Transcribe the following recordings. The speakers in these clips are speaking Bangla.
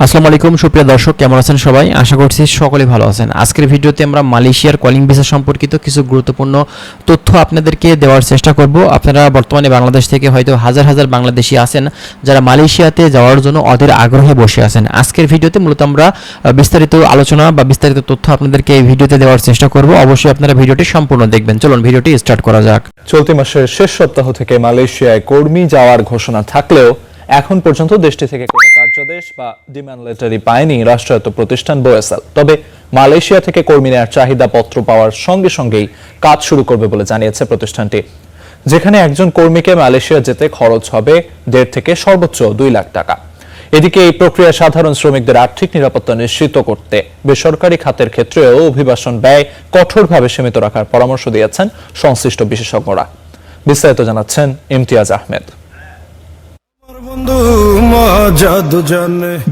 আসসালামু আলাইকুম সুপ্রিয় দর্শক, কেমন আছেন সবাই? আশা করছি সকলেই ভালো আছেন। আজকের ভিডিওতে আমরা মালয়েশিয়ার কলিং ভিসা সম্পর্কিত কিছু গুরুত্বপূর্ণ তথ্য আপনাদেরকে দেওয়ার চেষ্টা করব। আপনারা বর্তমানে বাংলাদেশ থেকে হয়তো হাজার হাজার বাংলাদেশি আছেন যারা মালয়েশিয়াতে যাওয়ার জন্য অধীর আগ্রহে বসে আছেন। আজকের ভিডিওতে মূলত আমরা বিস্তারিত আলোচনা বা বিস্তারিত তথ্য আপনাদেরকে এই ভিডিওতে দেওয়ার চেষ্টা করব। অবশ্যই আপনারা ভিডিওটি সম্পূর্ণ দেখবেন। চলুন ভিডিওটি স্টার্ট করা যাক। চলতি মাসের শেষ সপ্তাহ থেকে মালয়েশিয়ায় কর্মী যাওয়ার ঘোষণা থাকলেও এখন পর্যন্ত দেশটি থেকে কোনো কার্যাদেশ বা ডিমান্ড লেটারই পায়নি রাষ্ট্রায়ত্ত প্রতিষ্ঠান বোয়েসেল। তবে মালয়েশিয়া থেকে কর্মী নেওয়ার চাহিদা পত্র পাওয়ার সঙ্গে সঙ্গেই কাজ শুরু করবে বলে জানিয়েছে প্রতিষ্ঠানটি, যেখানে একজন কর্মীকে মালয়েশিয়া যেতে খরচ হবে 1.5 থেকে সর্বোচ্চ 2 লাখ টাকা। এদিকে এই প্রক্রিয়া সাধারণ শ্রমিকদের আর্থিক নিরাপত্তা নিশ্চিত করতে বেসরকারি খাতের ক্ষেত্রেও অভিবাসন ব্যয় কঠোরভাবে সীমিত রাখার পরামর্শ দিয়েছেন সংশ্লিষ্ট বিশেষজ্ঞরা। বিস্তারিত জানাচ্ছেন ইমতিয়াজ আহমেদ।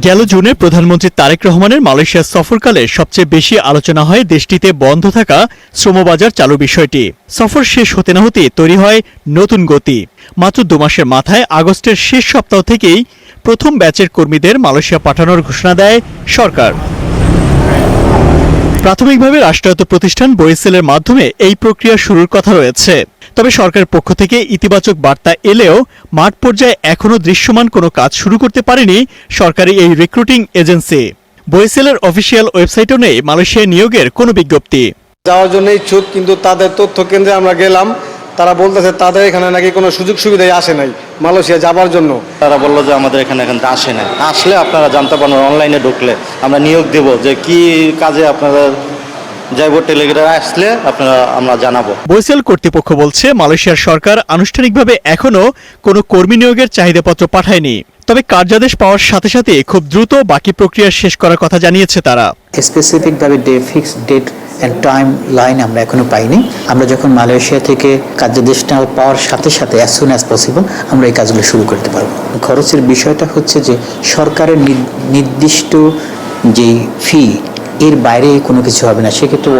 গেল জুনে প্রধানমন্ত্রী তারেক রহমানের মালয়েশিয়া সফরকালে সবচেয়ে বেশি আলোচনা হয় দেশটিতে বন্ধ থাকা শ্রমবাজার চালু বিষয়টি। সফর শেষ হতে না হতে তৈরি হয় নতুন গতি। মাত্র 2 মাসের মাথায় আগস্টের শেষ সপ্তাহ থেকেই প্রথম ব্যাচের কর্মীদের মালয়েশিয়া পাঠানোর ঘোষণা দেয় সরকার। প্রাথমিকভাবে রাষ্ট্রায়ত্ত প্রতিষ্ঠান বোয়েসেলের মাধ্যমে এই প্রক্রিয়া শুরুর কথা রয়েছে। তবে সরকারের পক্ষ থেকে ইতিবাচক বার্তা এলেও মাঠ পর্যায়ে এখনও দৃশ্যমান কোনো কাজ শুরু করতে পারেনি সরকারি এই রিক্রুটিং এজেন্সি। বোয়েসেলের অফিসিয়াল ওয়েবসাইটও নেই মালয়েশিয়ায় নিয়োগের কোনো বিজ্ঞপ্তি। যাওয়ার জন্য ইচ্ছুক, কিন্তু তাদের তথ্য কেন্দ্রে আমরা গেলাম, তারা বলতেছে তাদের এখানে নাকি কোনো সুযোগ সুবিধাই আসে নাই মালয়েশিয়া যাবার জন্য। তারা বললো যে আমাদের এখানে আসে না, আসলে আপনারা জানতে পারবেন, অনলাইনে ঢুকলে আমরা নিয়োগ দেব যে কি কাজে আপনারা যাইব, টেলিগ্রামে আসলে আমরা জানাবো। বোয়েসেল কর্তৃপক্ষ বলছে মালয়েশিয়ার সরকার আনুষ্ঠানিকভাবে এখনো কোনো কর্মী নিয়োগের চাহিদাপত্র পাঠায়নি। তবে কার্যাদেশ পাওয়ার সাথে সাথে খুব দ্রুত বাকি প্রক্রিয়া শেষ করার কথা জানিয়েছে তারা। স্পেসিফিকভাবে fixed date and time line আমরা এখনো পাইনি। আমরা যখন মালয়েশিয়া থেকে কার্যাদেশটা পাওয়ার সাথে সাথে অ্যাজ সুন অ্যাজ পসিবল আমরা এই কাজগুলো শুরু করতে পারবো। খরচের বিষয়টা হচ্ছে যে সরকারের নির্দিষ্ট যে ফি এর বাইরে কোনো কিছু হবে না। সেক্ষেত্রে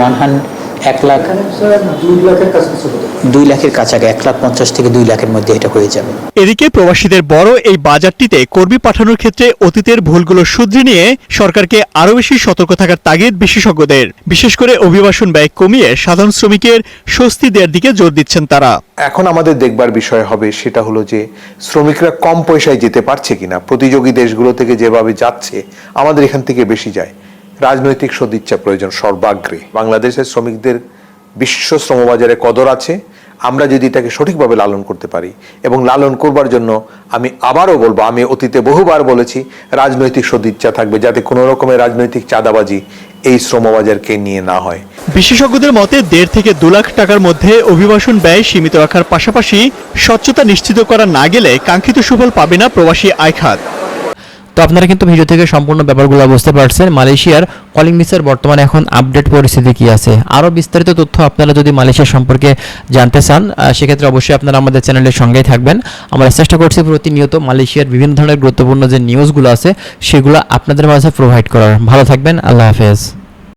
2 লাখের কাছাকাছি 1,50,000 থেকে 2 লাখের মধ্যে এটা হয়ে যাবে। এদিকে প্রবাসীদের বড় এই বাজারটিতে কর্মী পাঠানোর ক্ষেত্রে অতীতের ভুলগুলো শুধরে নিয়ে সরকারকে আরো বেশি সতর্ক থাকার তাগিদ বিশেষজ্ঞদের। বিশেষ করে অভিবাসন ব্যয় কমিয়ে সাধারণ শ্রমিকের স্বস্তি দেওয়ার দিকে জোর দিচ্ছেন তারা। এখন আমাদের দেখবার বিষয় হবে সেটা হলো যে শ্রমিকরা কম পয়সায় যেতে পারছে কিনা। প্রতিযোগী দেশগুলো থেকে যেভাবে যাচ্ছে আমাদের এখান থেকে বেশি যায়। রাজনৈতিক সদিচ্ছা প্রয়োজন সর্বাগ্রে। বাংলাদেশের শ্রমিকদের বিশ্ব শ্রমবাজারে কদর আছে। আমরা যদি এটাকে সঠিকভাবে লালন করতে পারি, এবং লালন করবার জন্য আমি আবারও বলবো, আমি অতীতে বহুবার বলেছি, রাজনৈতিক সদিচ্ছা থাকবে যাতে কোনো রকমের রাজনৈতিক চাঁদাবাজি এই শ্রমবাজারকে নিয়ে না হয়। বিশেষজ্ঞদের মতে 1.5 থেকে 2 লাখ টাকার মধ্যে অভিবাসন ব্যয় সীমিত রাখার পাশাপাশি স্বচ্ছতা নিশ্চিত করা না গেলে কাঙ্ক্ষিত সুফল পাবে না প্রবাসী আয় খাত। তো আপনারা কিন্তু ভিডিও থেকে সম্পূর্ণ ব্যাপারগুলো বুঝতে পারছেন। মালয়েশিয়ার কলিং ভিসার বর্তমানে এখন আপডেট পরিস্থিতি কি আছে। আরও বিস্তারিত তথ্য আপনারা যদি মালয়েশিয়া সম্পর্কে জানতে চান সেক্ষেত্রে অবশ্যই আপনারা আমাদের চ্যানেলের সঙ্গেই থাকবেন। আমরা চেষ্টা করছি প্রতিনিয়ত মালয়েশিয়ার বিভিন্ন ধরনের গুরুত্বপূর্ণ যে নিউজগুলো আছে সেগুলো আপনাদের মাঝে প্রোভাইড করার। ভালো থাকবেন, আল্লাহ হাফেজ।